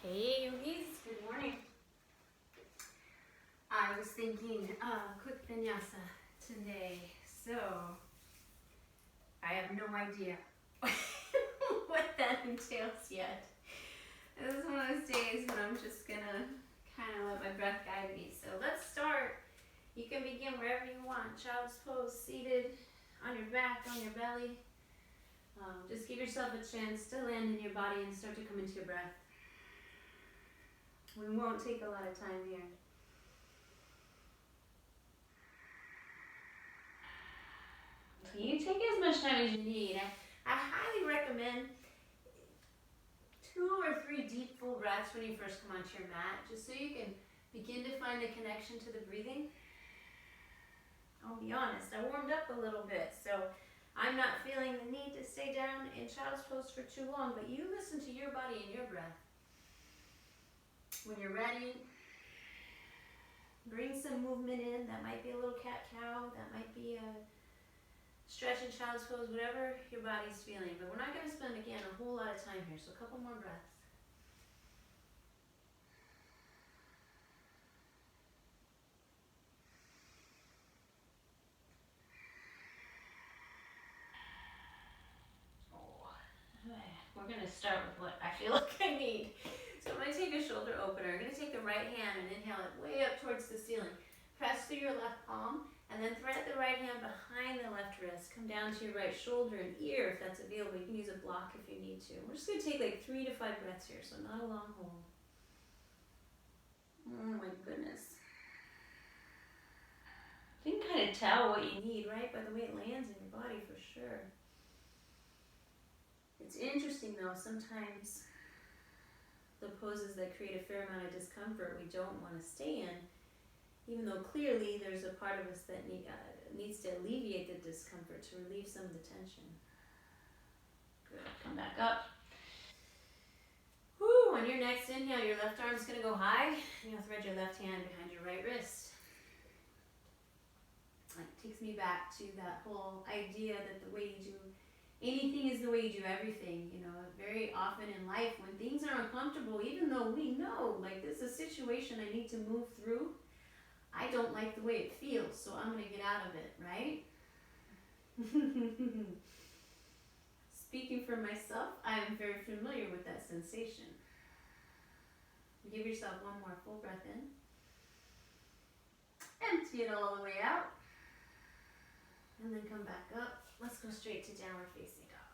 Hey yogis, good morning. I was thinking quick vinyasa today, so I have no idea what that entails yet. This is one of those days when I'm just gonna kind of let my breath guide me. So let's start. You can begin wherever you want. Child's pose, seated, on your back, on your belly. Just give yourself a chance to land in your body and start to come into your breath. We won't take a lot of time here. You take as much time as you need. I highly recommend 2 or 3 deep full breaths when you first come onto your mat, just so you can begin to find a connection to the breathing. I'll be honest, I warmed up a little bit, so I'm not feeling the need to stay down in child's pose for too long, but you listen to your body and your breath. When you're ready, bring some movement in. That might be a little cat-cow, that might be a stretch in child's pose, whatever your body's feeling. But we're not going to spend, again, a whole lot of time here, so a couple more breaths. We're going to start with what I feel like I need. So I'm going to take a shoulder opener. I'm going to take the right hand and inhale it way up towards the ceiling. Press through your left palm, and then thread the right hand behind the left wrist. Come down to your right shoulder and ear if that's available. You can use a block if you need to. We're just going to take like 3 to 5 breaths here, so not a long hold. Oh my goodness. You can kind of tell what you need, right? By the way it lands in your body for sure. It's interesting though, sometimes the poses that create a fair amount of discomfort we don't want to stay in, even though clearly there's a part of us that needs to alleviate the discomfort, to relieve some of the tension. Good, come back up. Woo, on your next inhale, your left arm's going to go high, and you'll thread your left hand behind your right wrist. It takes me back to that whole idea that the way you do anything is the way you do everything. You know, very often in life when things are uncomfortable, even though we know, like, this is a situation I need to move through, I don't like the way it feels, so I'm going to get out of it, right? Speaking for myself, I am very familiar with that sensation. Give yourself one more full breath in. Empty it all the way out. And then come back up. Let's go straight to downward facing dog.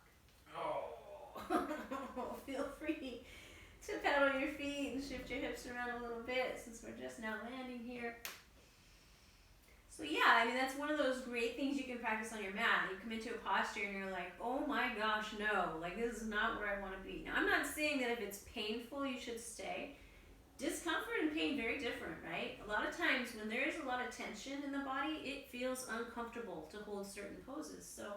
Oh, feel free to pedal your feet and shift your hips around a little bit since we're just now landing here. So yeah, I mean, that's one of those great things you can practice on your mat. You come into a posture and you're like, oh my gosh, no, like this is not where I want to be. Now, I'm not saying that if it's painful, you should stay. Discomfort and pain, very different, right? A lot of times when there is a lot of tension in the body, it feels uncomfortable to hold certain poses. So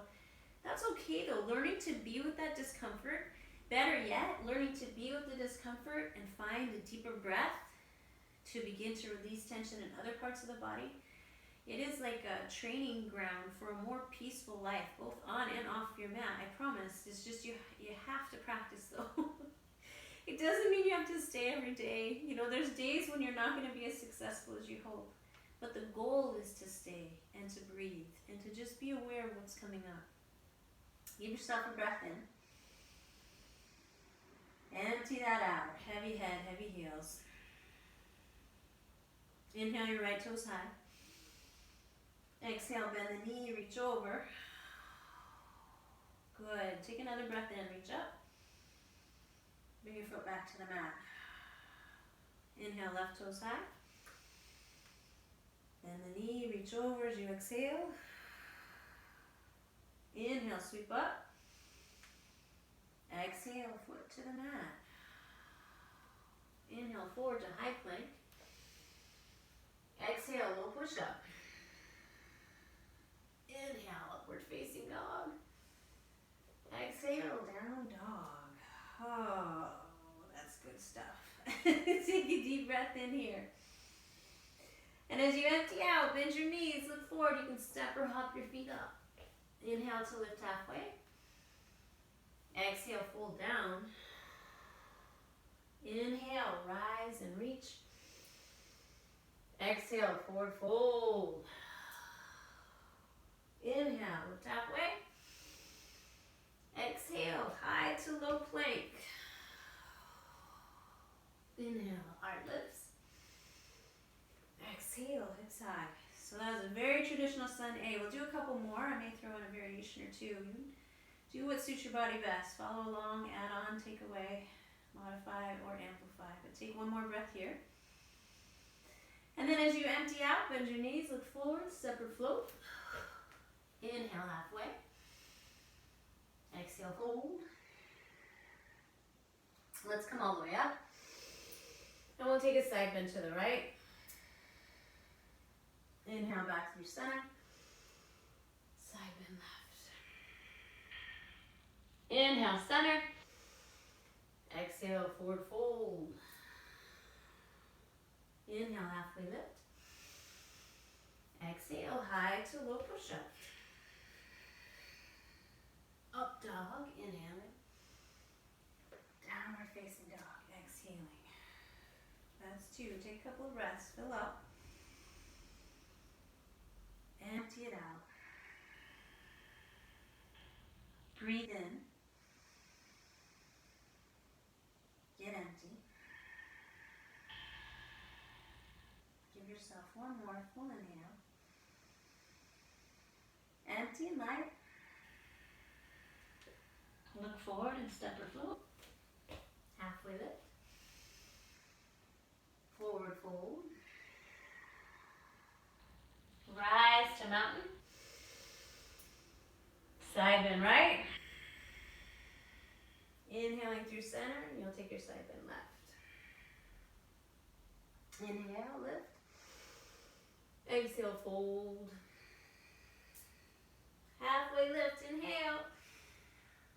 that's okay though. Learning to be with that discomfort, better yet, learning to be with the discomfort and find a deeper breath to begin to release tension in other parts of the body. It is like a training ground for a more peaceful life, both on and off your mat, I promise. It's just you have to practice though. It doesn't mean you have to stay every day. You know, there's days when you're not going to be as successful as you hope. But the goal is to stay and to breathe and to just be aware of what's coming up. Give yourself a breath in. Empty that out. Heavy head, heavy heels. Inhale your right toes high. Exhale, bend the knee, reach over. Good. Take another breath in, reach up. Bring your foot back to the mat. Inhale, left toes high. Bend the knee, reach over as you exhale. Inhale, sweep up. Exhale, foot to the mat. Inhale, forward to high plank. Exhale, low push up. Inhale, upward facing dog. Exhale, down dog. Oh, that's good stuff. Take a deep breath in here. And as you empty out, bend your knees, look forward. You can step or hop your feet up. Inhale to lift halfway. Exhale, fold down. Inhale, rise and reach. Exhale, forward fold. Inhale, lift halfway. Exhale, high to low plank. Inhale, heart lifts. Exhale, hips high. So that was a very traditional sun A. We'll do a couple more. I may throw in a variation or two. Do what suits your body best. Follow along, add on, take away, modify, or amplify. But take one more breath here. And then as you empty out, bend your knees, look forward, separate float. Inhale halfway. Exhale, fold. Let's come all the way up. And we'll take a side bend to the right. Inhale back through center. Side bend left. Inhale, center. Exhale, forward fold. Inhale, halfway lift. Exhale, high to low push-up. Up dog, inhaling. Downward facing dog, exhaling. That's two. Take a couple of breaths, fill up. Empty it out. Breathe in. Get empty. Give yourself one more full inhale. Empty and light. Look forward and step or float. Halfway lift. Forward fold. Rise to mountain. Side bend right. Inhaling through center, and you'll take your side bend left. Inhale, lift. Exhale, fold. Halfway lift, inhale.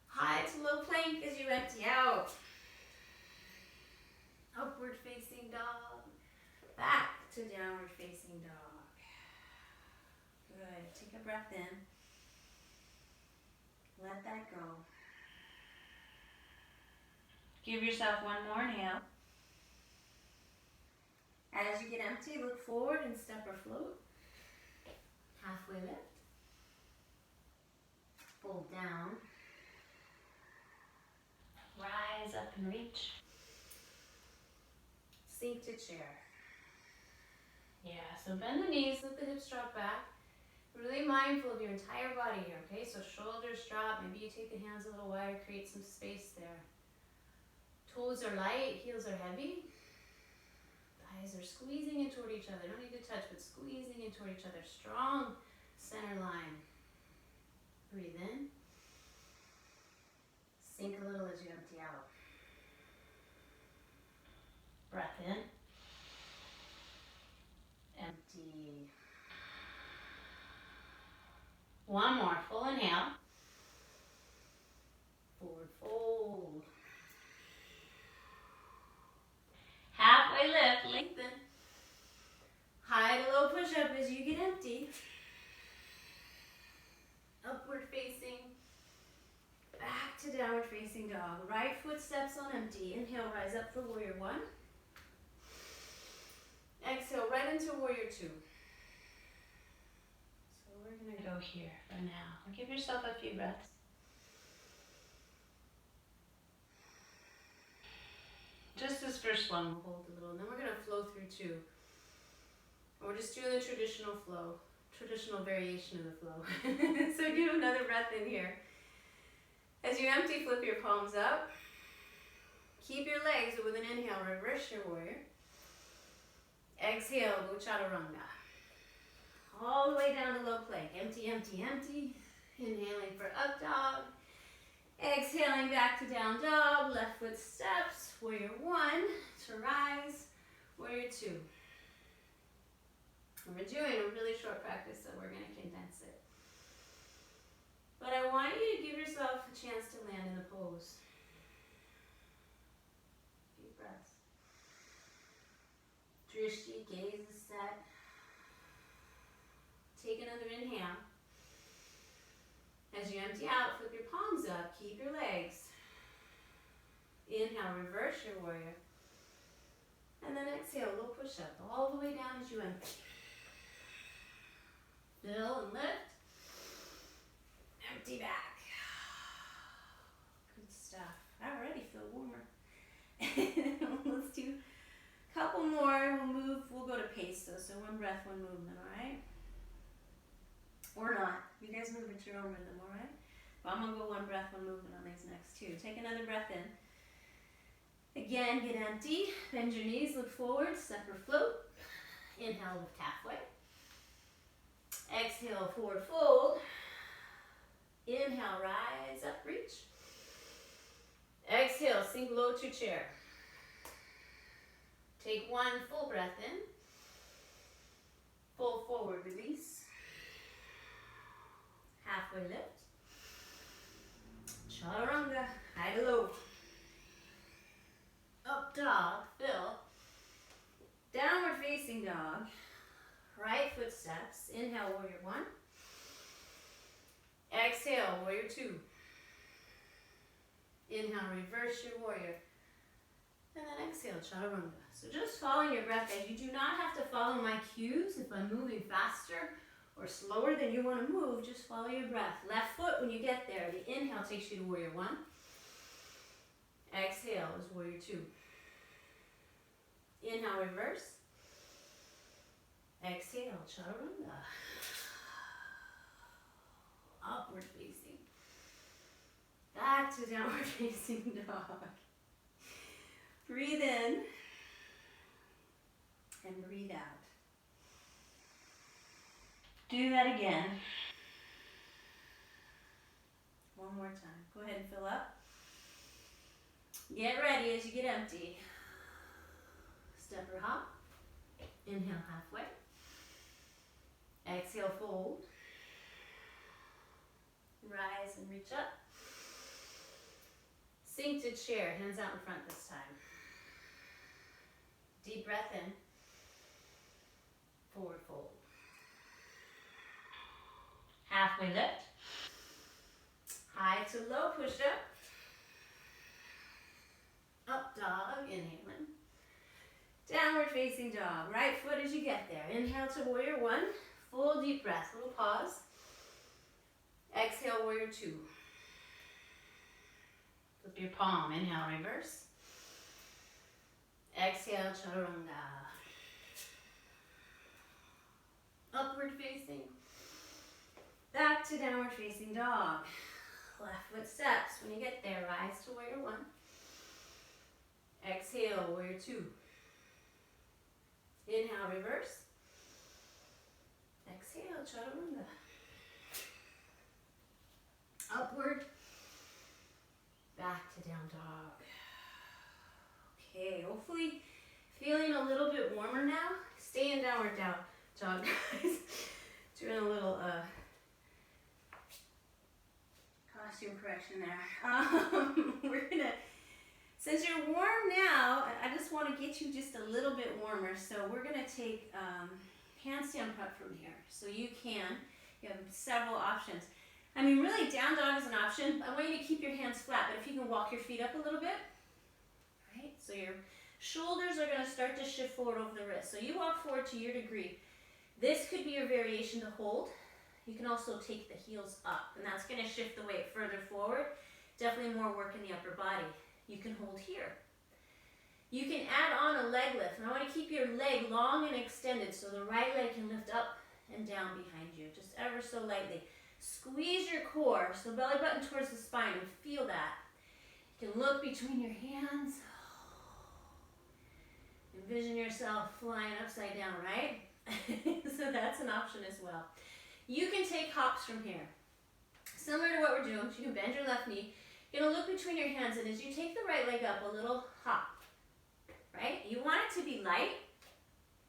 High to low plank as you empty out. Upward facing dog. Back to downward facing dog. Good. Take a breath in. Let that go. Give yourself one more inhale. As you get empty, look forward and step or float. Halfway lift. Fold down. Rise up and reach. Sink to chair. Yeah, so bend the knees, let the hips drop back. Really mindful of your entire body here, okay? So shoulders drop, maybe you take the hands a little wider, create some space there. Toes are light, heels are heavy. Thighs are squeezing in toward each other. Don't need to touch, but squeezing in toward each other. Strong center line. Breathe in. Sink a little as you empty out. Breath in. Empty. One more, full inhale. Forward fold. Halfway lift, lengthen. High to low push up as you get empty. Upward facing. Back to downward facing dog. Right foot steps on empty. Inhale, rise up for warrior one. Exhale, right into warrior two. So we're going to go here for now. Give yourself a few breaths. Just this first one, we'll hold a little, and then we're going to flow through two. We're just doing the traditional flow, traditional variation of the flow. So give another breath in here. As you empty, flip your palms up. Keep your legs, but with an inhale, reverse your warrior. Exhale, go chaturanga. All the way down to low plank. Empty, empty, empty. Inhaling for up dog. Exhaling back to down dog. Left foot steps. Warrior one to rise. Warrior two. We're doing a really short practice, so we're going to condense it. But I want you to give yourself a chance to land in the pose. Deep breaths. Drishti, gaze is set. Take another inhale. As you empty out, flip your palms up. Keep your legs. Inhale, reverse your warrior. And then exhale, low push-up, all the way down as you empty. Fill and lift. Empty back. Good stuff. I already feel warmer. Let's do a couple more. We'll go to pace though. So one breath, one movement, alright? Or not. You guys move at your own rhythm, alright? But I'm gonna go one breath, one movement on these next two. Take another breath in. Again, get empty. Bend your knees, look forward, step or float. Inhale, lift halfway. Exhale, forward fold. Inhale, rise up, reach. Exhale, sink low to chair. Take one full breath in. Fold forward, release. Halfway lift. Chaturanga, high to low. Up dog, fill. Downward facing dog. Right foot steps. Inhale, warrior one. Exhale, warrior two. Inhale, reverse your warrior. And then exhale, chaturanga. So just following your breath, guys. You do not have to follow my cues. If I'm moving faster or slower than you want to move, just follow your breath. Left foot when you get there. The inhale takes you to warrior one. Exhale is warrior two. Inhale, reverse. Exhale, chaturanga. Upward facing. Back to downward facing dog. Breathe in and breathe out. Do that again. One more time. Go ahead and fill up. Get ready as you get empty. Step or hop. Inhale halfway. Exhale, fold. Rise and reach up. Sink to chair, hands out in front this time. Deep breath in. Forward fold. Halfway lift. High to low push up. Up dog, inhaling. Downward facing dog. Right foot as you get there. Inhale to warrior one. Full deep breath. Little pause. Exhale, warrior two. Flip your palm. Inhale, reverse. Exhale, chaturanga. Upward facing. Back to downward facing dog. Left foot steps. When you get there, rise to warrior one. Exhale, warrior two. Inhale, reverse. Exhale, chaturanga. Upward. Back to down dog. Okay, hopefully feeling a little bit warmer now. Stay in downward dog, guys. Doing a little costume correction there. We're gonna, since you're warm now, I just want to get you just a little bit warmer. So we're gonna take handstand prep from here. So you have several options. I mean, really, down dog is an option. I want you to keep your hands flat, but if you can walk your feet up a little bit, right? So your shoulders are going to start to shift forward over the wrist. So you walk forward to your degree. This could be your variation to hold. You can also take the heels up, and that's going to shift the weight further forward. Definitely more work in the upper body. You can hold here. You can add on a leg lift, and I want to keep your leg long and extended so the right leg can lift up and down behind you, just ever so lightly. Squeeze your core, so belly button towards the spine, and feel that. You can look between your hands. Envision yourself flying upside down, right? So that's an option as well. You can take hops from here. Similar to what we're doing, you can bend your left knee. You're going to look between your hands, and as you take the right leg up, a little hop, right? You want it to be light.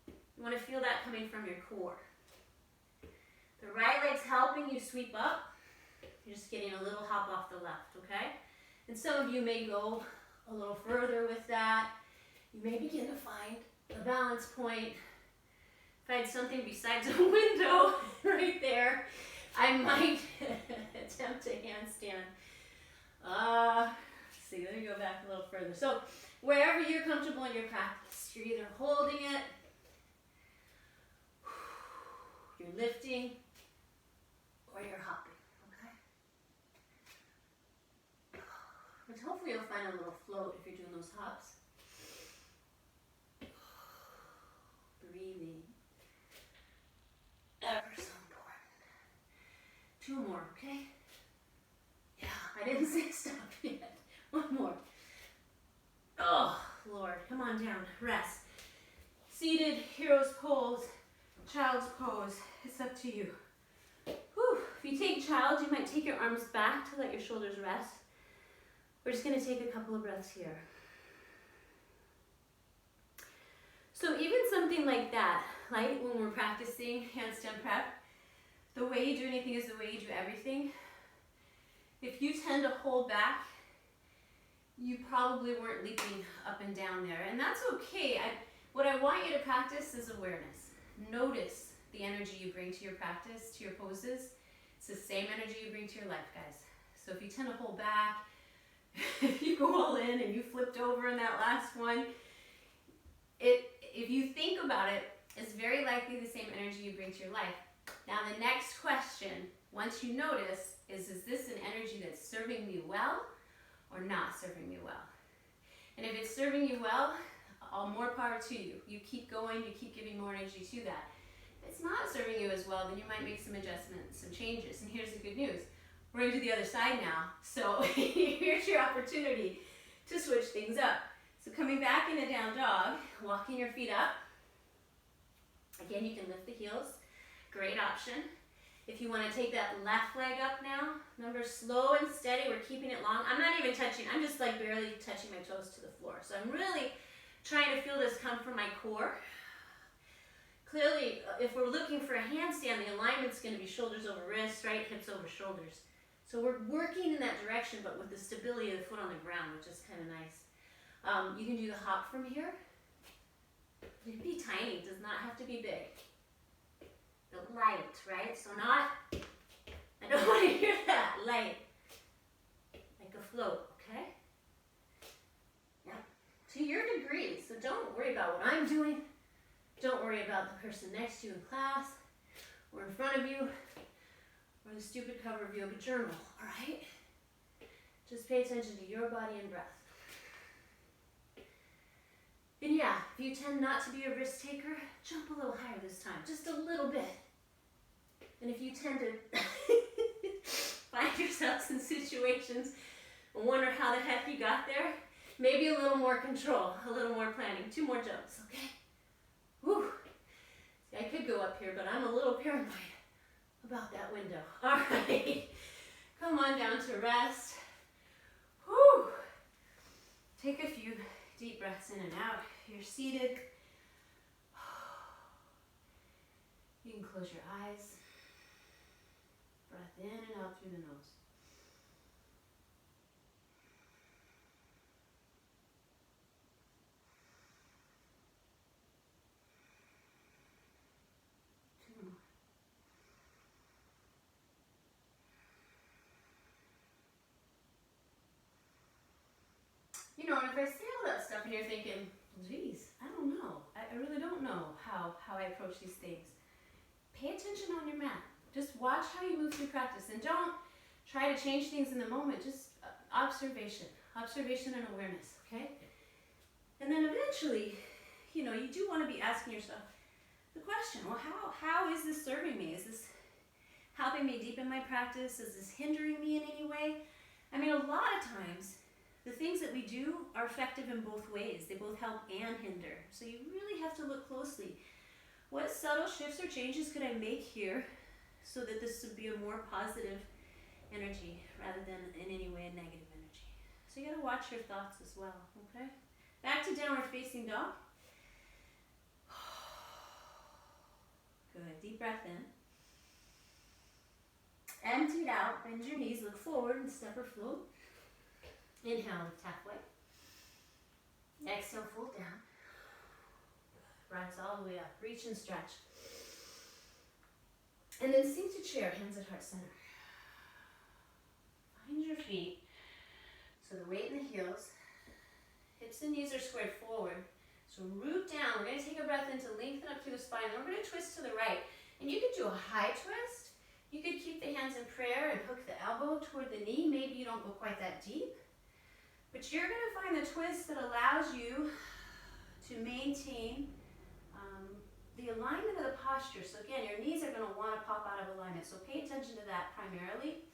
You want to feel that coming from your core. The right leg's helping you sweep up. You're just getting a little hop off the left, okay? And some of you may go a little further with that. You may begin to find a balance point. Find something besides a window right there. I might attempt a handstand. See, let me go back a little further. So Wherever you're comfortable in your practice, you're either holding it, you're lifting, or you're hopping, okay? But hopefully you'll find a little float if you're doing those hops. Breathing. Ever so important. 2 more, okay? Yeah, I didn't say stop yet. 1 more. Oh, Lord, come on down, rest. Seated, hero's pose, child's pose, it's up to you. Whew. If you take child, you might take your arms back to let your shoulders rest. We're just gonna take a couple of breaths here. So even something like that, like when we're practicing handstand prep, the way you do anything is the way you do everything. If you tend to hold back, you probably weren't leaping up and down there, and that's okay. What I want you to practice is awareness. Notice the energy you bring to your practice, to your poses. It's the same energy you bring to your life, guys. So if you tend to hold back, if you go all in and you flipped over in that last one, if you think about it, it's very likely the same energy you bring to your life. Now the next question, once you notice, is this an energy that's serving me well or not serving me well? And if it's serving you well, all more power to you. You keep going, you keep giving more energy to that. If it's not serving you as well, then you might make some adjustments, some changes. And here's the good news. We're going to do the other side now. So here's your opportunity to switch things up. So coming back in a down dog, walking your feet up. Again, you can lift the heels. Great option. If you want to take that left leg up now, remember, slow and steady. We're keeping it long. I'm not even touching. I'm just like barely touching my toes to the floor. So I'm really trying to feel this come from my core. Clearly, if we're looking for a handstand, the alignment's going to be shoulders over wrists, right? Hips over shoulders. So we're working in that direction, but with the stability of the foot on the ground, which is kind of nice. You can do the hop from here. It can be tiny. It does not have to be big. But light, right? So not, I don't want to hear that. Light. Like a float, okay? Yeah. To your degree. So don't worry about what I'm doing. Don't worry about the person next to you in class or in front of you or the stupid cover of yoga journal, all right? Just pay attention to your body and breath. And yeah, if you tend not to be a risk taker, jump a little higher this time, just a little bit. And if you tend to find yourselves in situations and wonder how the heck you got there, maybe a little more control, a little more planning. 2 more jumps, okay? Whew. See, I could go up here, but I'm a little paranoid about that window. All right, come on down to rest. Whew. Take a few deep breaths in and out. You're seated. You can close your eyes. Breath in and out through the nose. You know, and if I say all that stuff and you're thinking, geez, I don't know. I really don't know how I approach these things. Pay attention on your mat. Just watch how you move through practice. And don't try to change things in the moment. Just observation. Observation and awareness, okay? And then eventually, you know, you do want to be asking yourself the question, well, how is this serving me? Is this helping me deepen my practice? Is this hindering me in any way? I mean, a lot of times, the things that we do are effective in both ways. They both help and hinder. So you really have to look closely. What subtle shifts or changes could I make here so that this would be a more positive energy rather than in any way a negative energy? So you got to watch your thoughts as well, okay? Back to downward facing dog. Good. Deep breath in. Empty it out. Bend your knees. Look forward and step or float. Inhale, lift halfway. Exhale, fold down. Rise all the way up. Reach and stretch. And then sink to chair, hands at heart center. Find your feet. So the weight in the heels Hips and knees are squared forward. So root down. We're going to take a breath in to lengthen up through the spine. Then we're going to twist to the right. And you could do a high twist. You could keep the hands in prayer and hook the elbow toward the knee. Maybe you don't go quite that deep. But you're going to find the twist that allows you to maintain the alignment of the posture. So again, your knees are going to want to pop out of alignment. So pay attention to that primarily.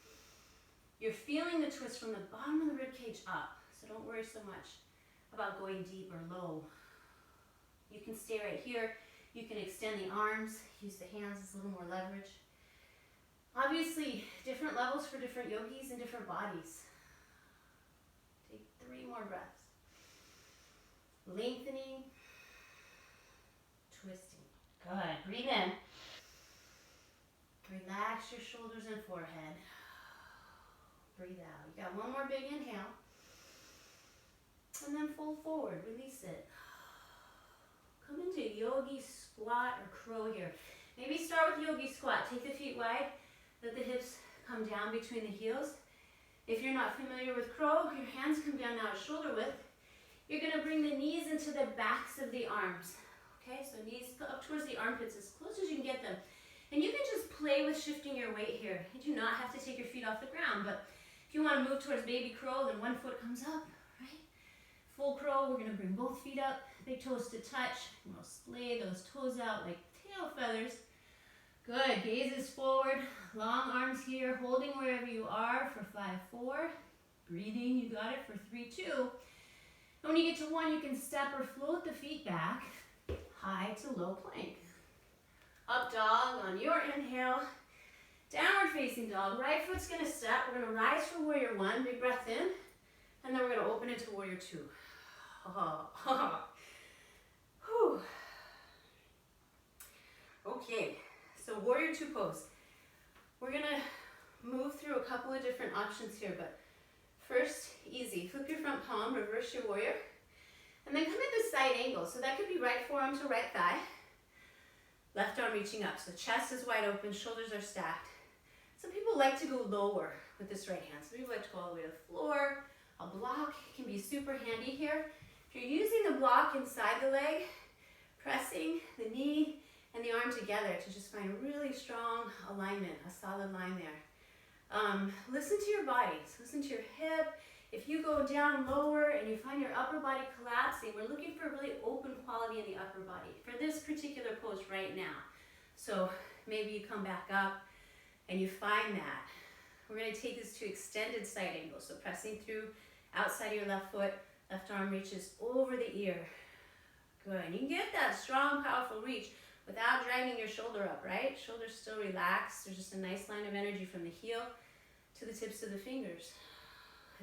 You're feeling the twist from the bottom of the rib cage up. So don't worry so much about going deep or low. You can stay right here. You can extend the arms, use the hands as a little more leverage. Obviously, different levels for different yogis and different bodies. Take 3 more breaths. Lengthening, twisting. Good. Breathe in. Relax your shoulders and forehead. Breathe out. You got one more big inhale. And then fold forward. Release it. Come into yogi squat or crow here. Maybe start with yogi squat. Take the feet wide. Let the hips come down between the heels. If you're not familiar with crow, your hands come down now at shoulder width. You're going to bring the knees into the backs of the arms. Okay, so knees up towards the armpits as close as you can get them. And you can just play with shifting your weight here. You do not have to take your feet off the ground, but if you want to move towards baby crow, then one foot comes up, right? Full crow, we're going to bring both feet up, big toes to touch. We'll splay those toes out like tail feathers. Good, gazes forward, long arms here, holding wherever you are for 5, 4. Breathing, you got it for 3, 2. And when you get to 1, you can step or float the feet back, high to low plank. Up dog on your inhale, downward facing dog. Right foot's gonna step, we're gonna rise for warrior 1, big breath in, and then we're gonna open into warrior 2. Whew. Okay. So warrior 2 pose. We're gonna move through a couple of different options here, but first, easy. Flip your front palm, reverse your warrior, and then come into side angle. So that could be right forearm to right thigh, left arm reaching up. So the chest is wide open, shoulders are stacked. Some people like to go lower with this right hand. Some people like to go all the way to the floor. A block can be super handy here. If you're using the block inside the leg, pressing the knee and the arm together to just find a really strong alignment, a solid line there. Listen to your bodies, listen to your hip. If you go down lower and you find your upper body collapsing, we're looking for really open quality in the upper body for this particular pose right now. So maybe you come back up and you find that. We're going to take this to extended side angle. So pressing through outside of your left foot, left arm reaches over the ear. Good. And you can get that strong, powerful reach without dragging your shoulder up, right? Shoulders still relaxed. There's just a nice line of energy from the heel to the tips of the fingers.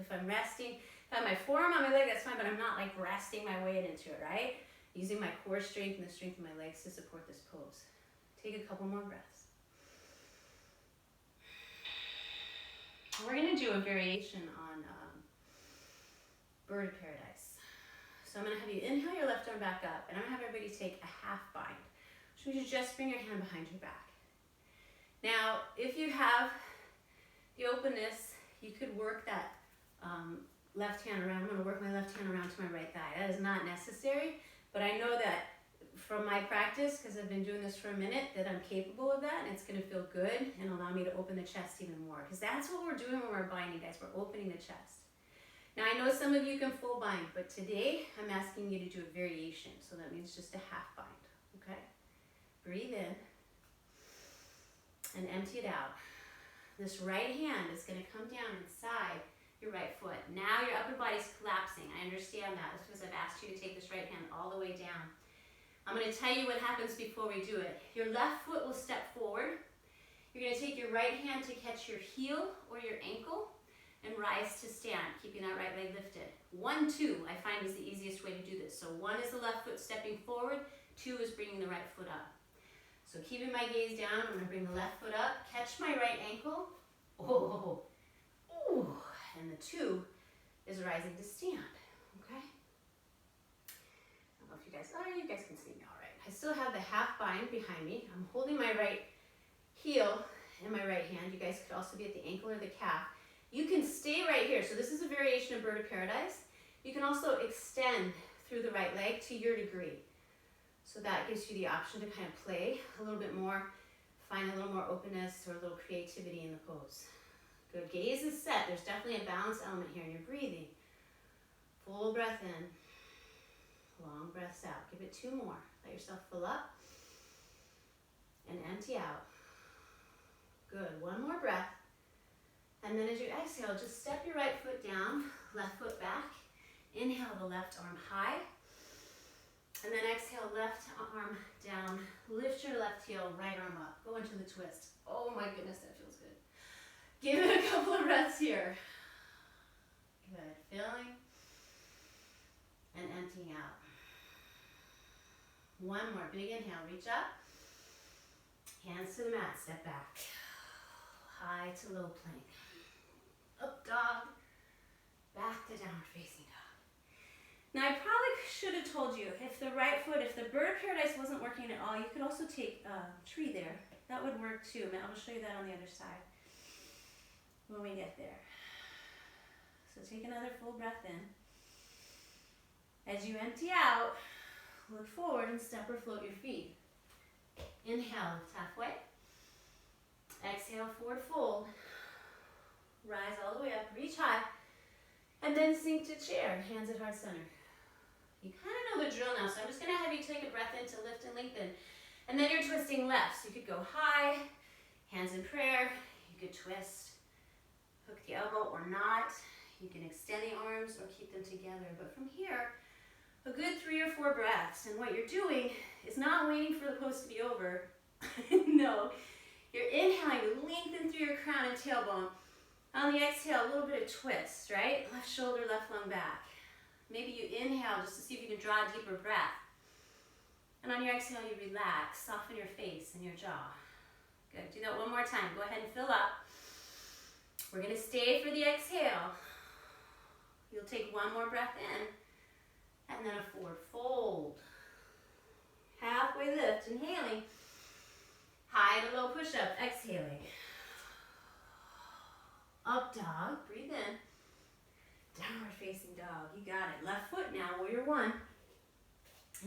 If I'm resting, if I have my forearm on my leg, that's fine, but I'm not like resting my weight into it, right? Using my core strength and the strength of my legs to support this pose. Take a couple more breaths. We're gonna do a variation on bird of paradise. So I'm gonna have you inhale your left arm back up, and I'm gonna have everybody take a half bind, which means you just bring your hand behind your back. Now, if you have the openness, you could work that left hand around. I'm going to work my left hand around to my right thigh. That is not necessary, but I know that from my practice, because I've been doing this for a minute, that I'm capable of that, and it's going to feel good and allow me to open the chest even more, because that's what we're doing when we're binding, guys. We're opening the chest. Now, I know some of you can full bind, but today I'm asking you to do a variation, so that means just a half bind, okay? Breathe in and empty it out. This right hand is going to come down inside your right foot. Now your upper body's collapsing. I understand that. That's because I've asked you to take this right hand all the way down. I'm going to tell you what happens before we do it. Your left foot will step forward. You're going to take your right hand to catch your heel or your ankle and rise to stand, keeping that right leg lifted. 1, 2, I find is the easiest way to do this. So 1 is the left foot stepping forward. 2 is bringing the right foot up. So keeping my gaze down, I'm going to bring the left foot up, catch my right ankle. Oh, ooh. And the 2 is rising to stand, okay? I don't know if you guys can see me all right. I still have the half bind behind me. I'm holding my right heel in my right hand. You guys could also be at the ankle or the calf. You can stay right here. So this is a variation of bird of paradise. You can also extend through the right leg to your degree. So that gives you the option to kind of play a little bit more, find a little more openness or a little creativity in the pose. Good, gaze is set. There's definitely a balance element here, and you're breathing. Full breath in, long breaths out. Give it 2 more. Let yourself fill up and empty out. Good, 1 more breath. And then as you exhale, just step your right foot down, left foot back. Inhale the left arm high. And then exhale, left arm down. Lift your left heel, right arm up. Go into the twist. Oh my goodness, that feels good. Give it a couple of breaths here. Good, filling and emptying out. 1 more, big inhale, reach up. Hands to the mat, step back. High to low plank. Up dog, back to downward facing dog. Now I probably should have told you, if the right foot, if the bird of paradise wasn't working at all, you could also take a tree there. That would work too. I'll show you that on the other side when we get there. So take another full breath in. As you empty out, look forward and step or float your feet. Inhale, lift halfway. Exhale, forward fold. Rise all the way up, reach high. And then sink to chair, hands at heart center. You kind of know the drill now, so I'm just going to have you take a breath in to lift and lengthen. And then you're twisting left. So you could go high, hands in prayer. You could twist, hook the elbow or not. You can extend the arms or keep them together. But from here, a good 3 or 4 breaths. And what you're doing is not waiting for the pose to be over. No, you're inhaling to lengthen through your crown and tailbone. On the exhale, a little bit of twist, right? Left shoulder, left lung back. Maybe you inhale just to see if you can draw a deeper breath. And on your exhale, you relax, soften your face and your jaw. Good, do that one more time. Go ahead and fill up. We're gonna stay for the exhale. You'll take 1 more breath in, and then a forward fold. Halfway lift, inhaling. High to low push-up, exhaling. Up dog, breathe in. Downward facing dog, you got it. Left foot now, warrior 1.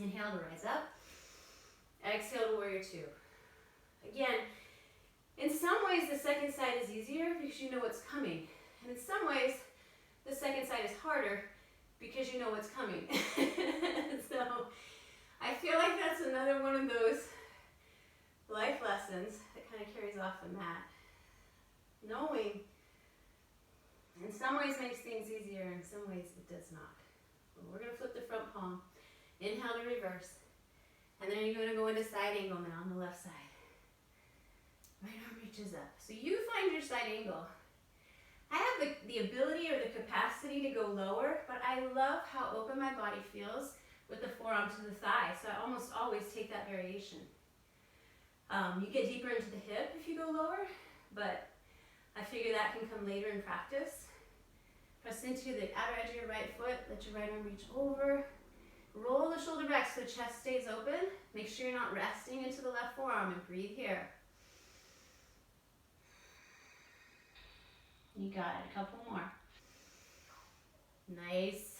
Inhale to rise up. Exhale to warrior 2. Again, in some ways the second side is easier because you know what's coming. And in some ways, the second side is harder because you know what's coming. So, I feel like that's another one of those life lessons that kind of carries off the mat. Knowing in some ways makes things easier, in some ways it does not. We're going to flip the front palm, inhale to reverse, and then you're going to go into side angle now on the left side. Right arm reaches up. So you find your side angle. I have the ability or the capacity to go lower, but I love how open my body feels with the forearm to the thigh, so I almost always take that variation. You get deeper into the hip if you go lower, but I figure that can come later in practice. Press into the outer edge of your right foot, let your right arm reach over. Roll the shoulder back so the chest stays open. Make sure you're not resting into the left forearm and breathe here. You got it, a couple more. Nice.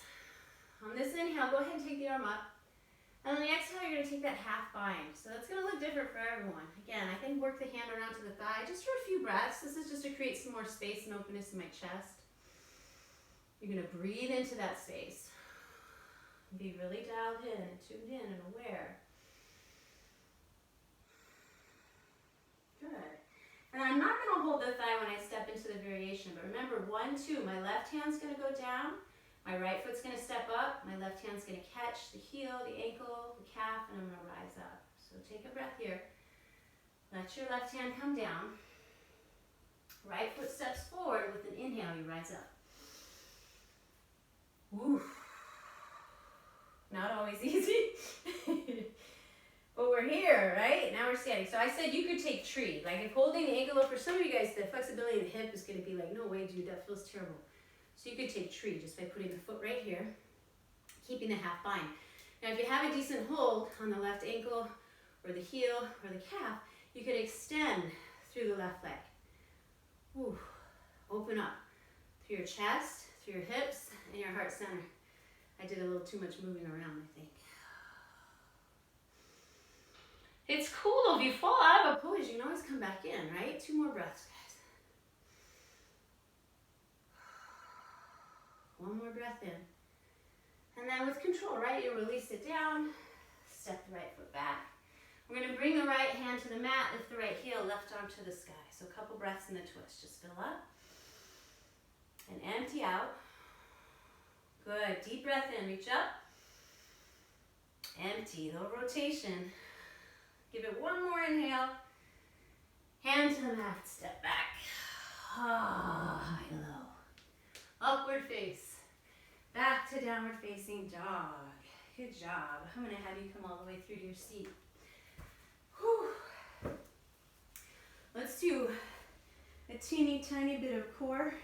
On this inhale, go ahead and take the arm up. And on the exhale, you're gonna take that half bind. So that's gonna look different for everyone. Again, I can work the hand around to the thigh just for a few breaths. This is just to create some more space and openness in my chest. You're gonna breathe into that space. Be really dialed in and tuned in and aware. Good. And I'm not gonna hold the thigh when I step into the variation, but remember 1, 2, my left hand's gonna go down. My right foot's gonna step up, my left hand's gonna catch the heel, the ankle, the calf, and I'm gonna rise up. So take a breath here. Let your left hand come down. Right foot steps forward. With an inhale, you rise up. Woo. Not always easy. But we're here, right? Now we're standing. So I said you could take tree. Like if holding the ankle up, for some of you guys, the flexibility in the hip is gonna be like, no way, dude, that feels terrible. So you could take tree just by putting the foot right here, keeping the half bind. Now if you have a decent hold on the left ankle or the heel or the calf, you could extend through the left leg. Woo. Open up through your chest, through your hips, and your heart center. I did a little too much moving around, I think. It's cool though. If you fall out of a pose, you can always come back in, right? 2 more breaths, guys. 1 more breath in. And then with control, right, you release it down, step the right foot back. We're going to bring the right hand to the mat, lift the right heel, left arm to the sky. So a couple breaths in the twist. Just fill up and empty out. Good. Deep breath in. Reach up. Empty. Little rotation. Give it 1 more inhale. Hand to the mat. Step back. High, low. Upward face. Back to downward facing dog. Good job. I'm going to have you come all the way through to your seat. Whew. Let's do a teeny tiny bit of core.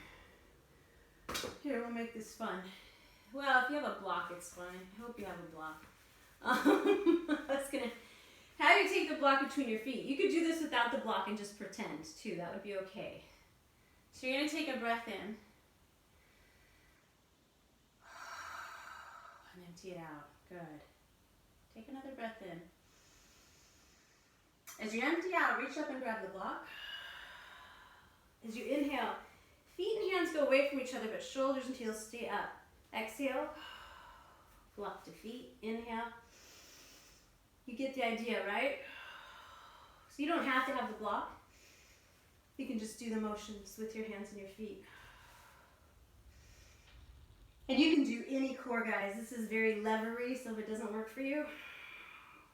Here, we'll make this fun. Well, if you have a block, it's fine. I hope you have a block. I was going to have you take the block between your feet. You could do this without the block and just pretend, too. That would be okay. So you're going to take a breath in. And empty it out. Good. Take another breath in. As you empty out, reach up and grab the block. As you inhale, feet and hands go away from each other, but shoulders and heels stay up. Exhale, flop to feet. Inhale. You get the idea, right? So you don't have to have the block. You can just do the motions with your hands and your feet. And you can do any core, guys. This is very levery, so if it doesn't work for you,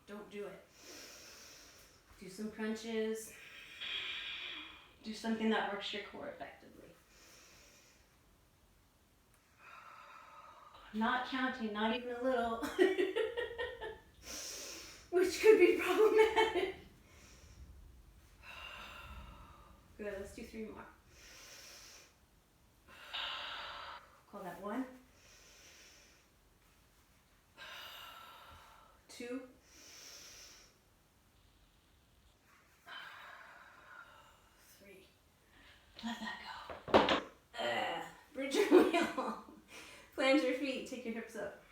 don't do it. Do some crunches. Do something that works your core effectively. Not counting, not even a little. Which could be problematic. Good, let's do 3 more. Call that 1. 2. 3. Let that go. Bridge your wheel. Flange your feet, take your hips up.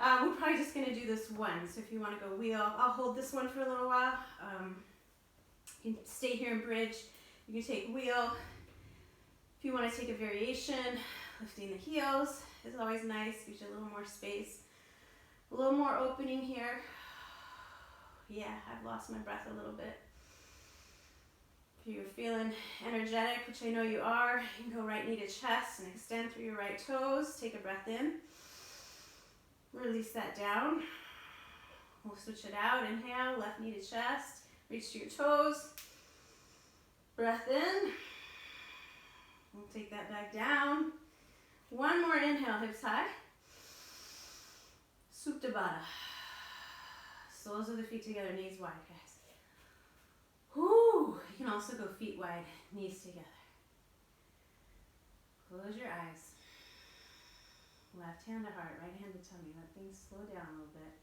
We're probably just gonna do this once. So if you wanna go wheel, I'll hold this one for a little while. You can stay here and bridge. You can take wheel. If you wanna take a variation, lifting the heels is always nice, gives you a little more space. A little more opening here. Yeah, I've lost my breath a little bit. If you're feeling energetic, which I know you are, you can go right knee to chest and extend through your right toes. Take a breath in. Release that down. We'll switch it out. Inhale, left knee to chest. Reach to your toes. Breath in. We'll take that back down. 1 more inhale, hips high. Supta Baddha. Soles of the feet together, knees wide, guys. Whoo! You can also go feet wide, knees together. Close your eyes. Left hand to heart, right hand to tummy. Let things slow down a little bit.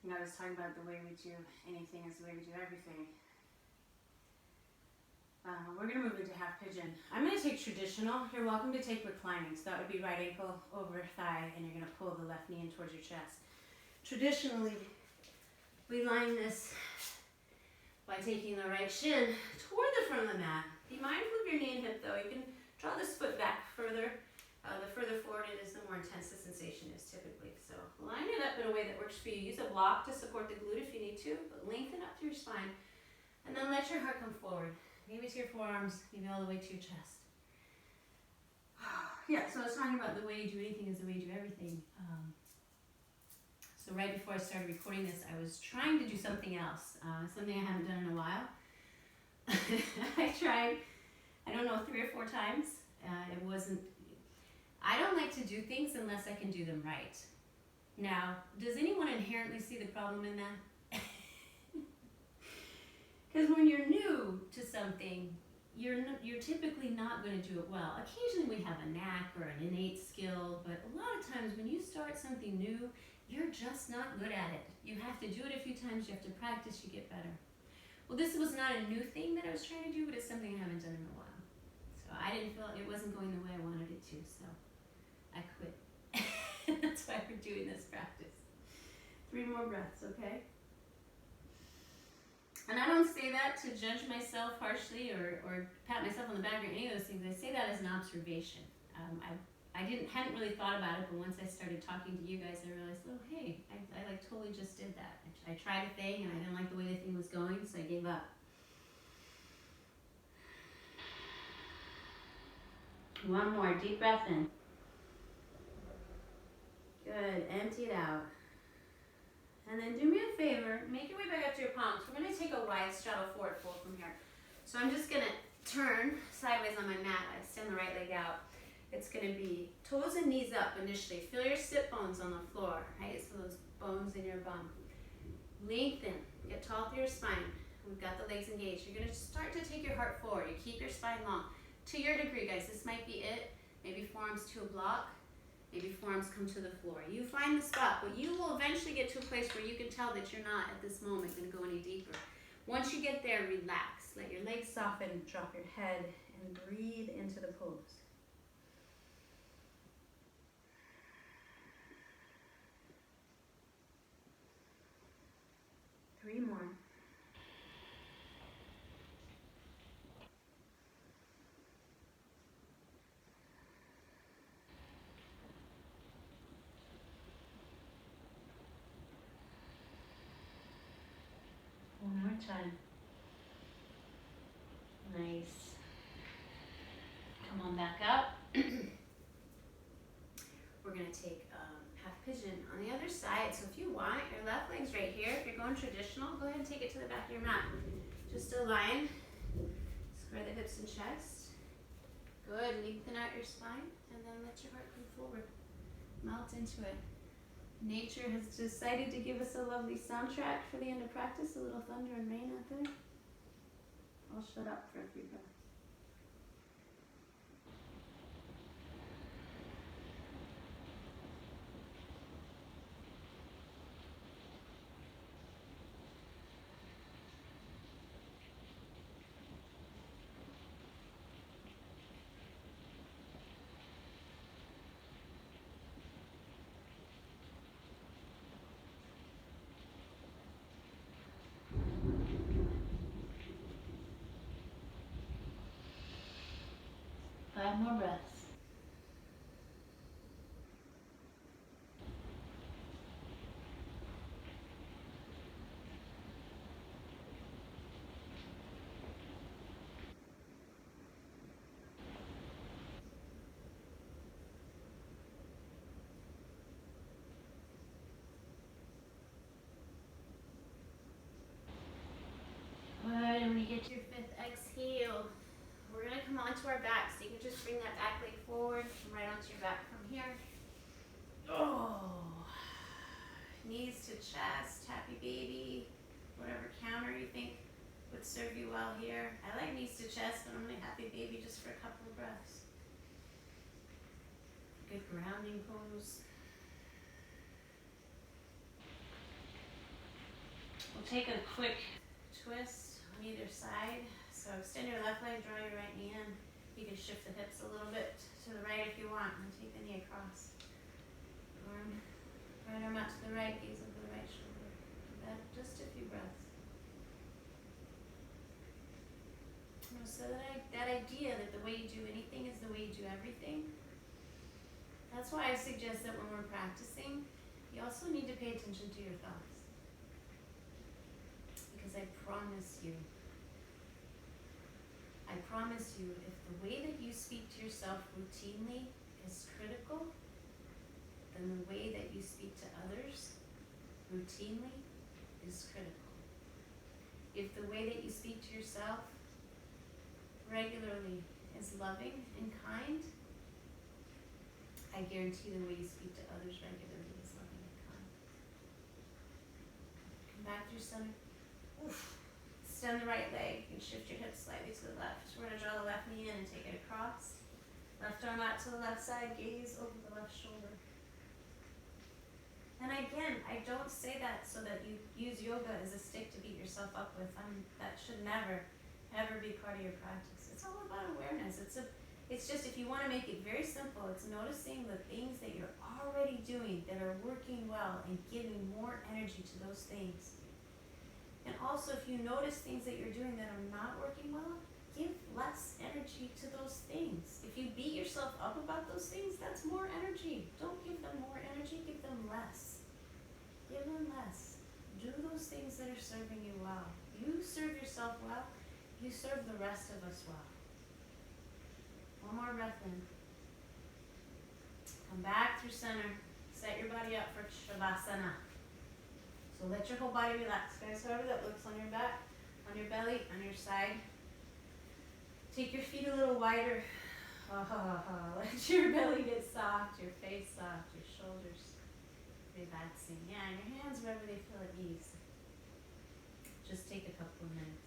You know, I was talking about the way we do anything is the way we do everything. We're going to move into half pigeon. I'm going to take traditional. You're welcome to take reclining. So that would be right ankle over thigh, and you're going to pull the left knee in towards your chest. Traditionally, we line this by taking the right shin toward the front of the mat. Be mindful of your knee and hip, though. You can draw this foot back further. The further forward it is, the more intense the sensation is typically. So line it up in a way that works for you. Use a block to support the glute if you need to, but lengthen up through your spine. And then let your heart come forward. Maybe to your forearms, maybe all the way to your chest. Yeah, so I was talking about the way you do anything is the way you do everything. So right before I started recording this, I was trying to do something else, something I haven't done in a while. I tried, I don't know, 3 or 4 times. It wasn't, I don't like to do things unless I can do them right. Now, does anyone inherently see the problem in that? Because when you're new to something, you're typically not going to do it well. Occasionally we have a knack or an innate skill, but a lot of times when you start something new, you're just not good at it. You have to do it a few times, you have to practice, you get better. Well, this was not a new thing that I was trying to do, but it's something I haven't done in a while. So I didn't feel it wasn't going the way I wanted it to, so I quit. That's why we're doing this practice. 3 more breaths, okay? And I don't say that to judge myself harshly or pat myself on the back or any of those things. I say that as an observation. I hadn't really thought about it, but once I started talking to you guys, I realized, oh, hey, I like totally just did that. I tried a thing and I didn't like the way the thing was going, so I gave up. One more, deep breath in. Good, empty it out. And then do me a favor, make your way back up to your palms. We're going to take a wide straddle forward fold from here. So I'm just going to turn sideways on my mat. I extend the right leg out. It's going to be toes and knees up initially. Feel your sit bones on the floor, right? So those bones in your bum. Lengthen, get tall through your spine. We've got the legs engaged. You're going to start to take your heart forward. You keep your spine long. To your degree, guys, this might be it. Maybe forearms to a block. Maybe forearms come to the floor. You find the spot, but you will eventually get to a place where you can tell that you're not at this moment going to go any deeper. Once you get there, relax. Let your legs soften, drop your head, and breathe into the pose. Three more. One more time. Nice. Come on back up. We're going to take half pigeon on the other side. So if you want, your left leg's right here. If you're going traditional, go ahead and take it to the back of your mat. Just align. Square the hips and chest. Good. Lengthen out your spine. And then let your heart come forward. Melt into it. Nature has decided to give us a lovely soundtrack for the end of practice. A little thunder and rain out there. I'll shut up for a few breaths. Five more breaths. Good, and when you get to your 5th exhale, we're going to come onto our back. So you can just bring that back leg forward, come right onto your back from here. Oh, knees to chest, happy baby, whatever counter you think would serve you well here. I like knees to chest, but I'm going to happy baby just for a couple of breaths. Good grounding pose. We'll take a quick twist on either side. So extend your left leg, draw your right knee in. You can shift the hips a little bit to the right if you want, and take the knee across. Right arm out to the right, gaze over the right shoulder. Do that just a few breaths. So that idea that the way you do anything is the way you do everything, that's why I suggest that when we're practicing, you also need to pay attention to your thoughts. Because I promise you, if the way that you speak to yourself routinely is critical, then the way that you speak to others routinely is critical. If the way that you speak to yourself regularly is loving and kind, I guarantee the way you speak to others regularly is loving and kind. Come back to your center. Oof. extend the right leg. You can shift your hips slightly to the left. We're going to draw the left knee in and take it across. Left arm out to the left side, gaze over the left shoulder. And again, I don't say that so that you use yoga as a stick to beat yourself up with. That should never, ever be part of your practice. It's all about awareness. It's just, if you want to make it very simple, it's noticing the things that you're already doing that are working well and giving more energy to those things. And also, if you notice things that you're doing that are not working well, give less energy to those things. If you beat yourself up about those things, that's more energy. Don't give them more energy, give them less. Give them less. Do those things that are serving you well. You serve yourself well, you serve the rest of us well. One more breath in. Come back through center. Set your body up for Shavasana. So let your whole body relax, guys. However that looks, on your back, on your belly, on your side. Take your feet a little wider. Let your belly get soft, your face soft, your shoulders relaxing. Yeah, and your hands wherever they feel at ease. Just take a couple of minutes.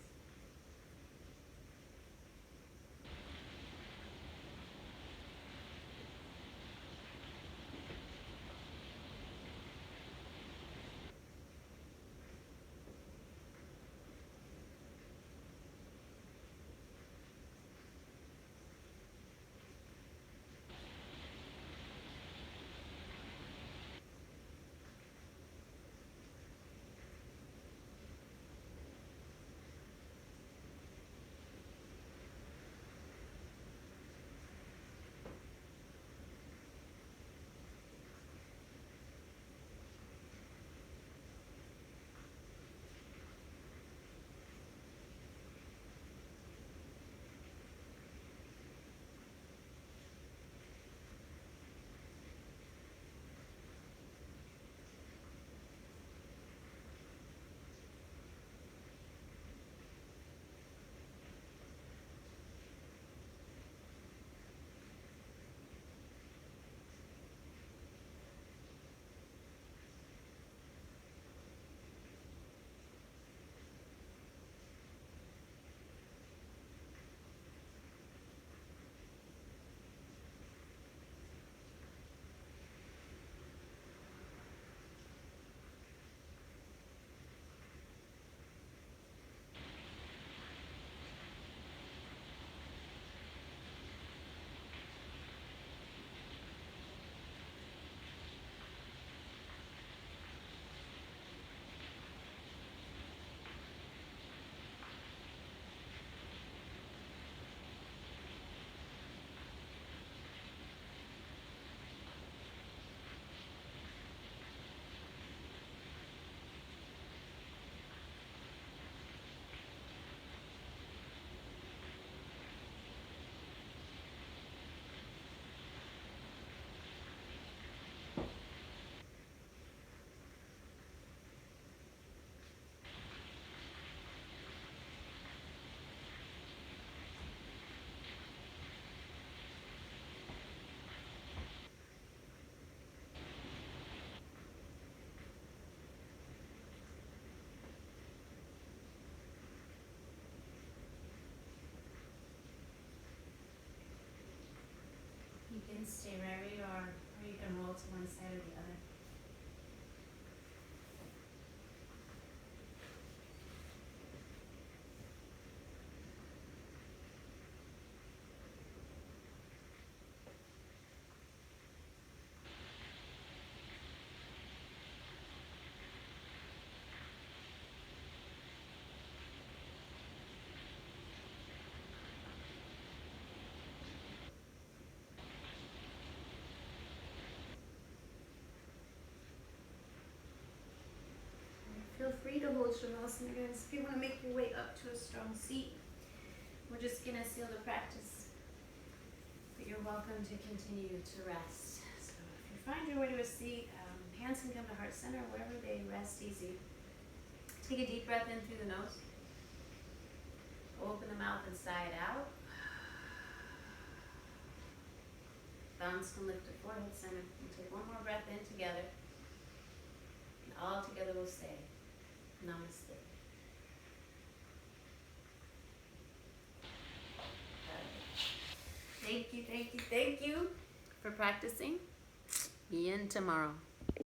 You can stay wherever you are, or you can roll to one side or the other. Feel free to hold Shavasana, guys. If you want to make your way up to a strong seat, we're just going to seal the practice. But you're welcome to continue to rest. So if you find your way to a seat, hands can come to heart center, wherever they rest easy. Take a deep breath in through the nose. Open the mouth and sigh it out. Thumbs can lift to forehead center. We'll take one more breath in together. And all together we'll say, Namaste. Thank you for practicing. Be in tomorrow.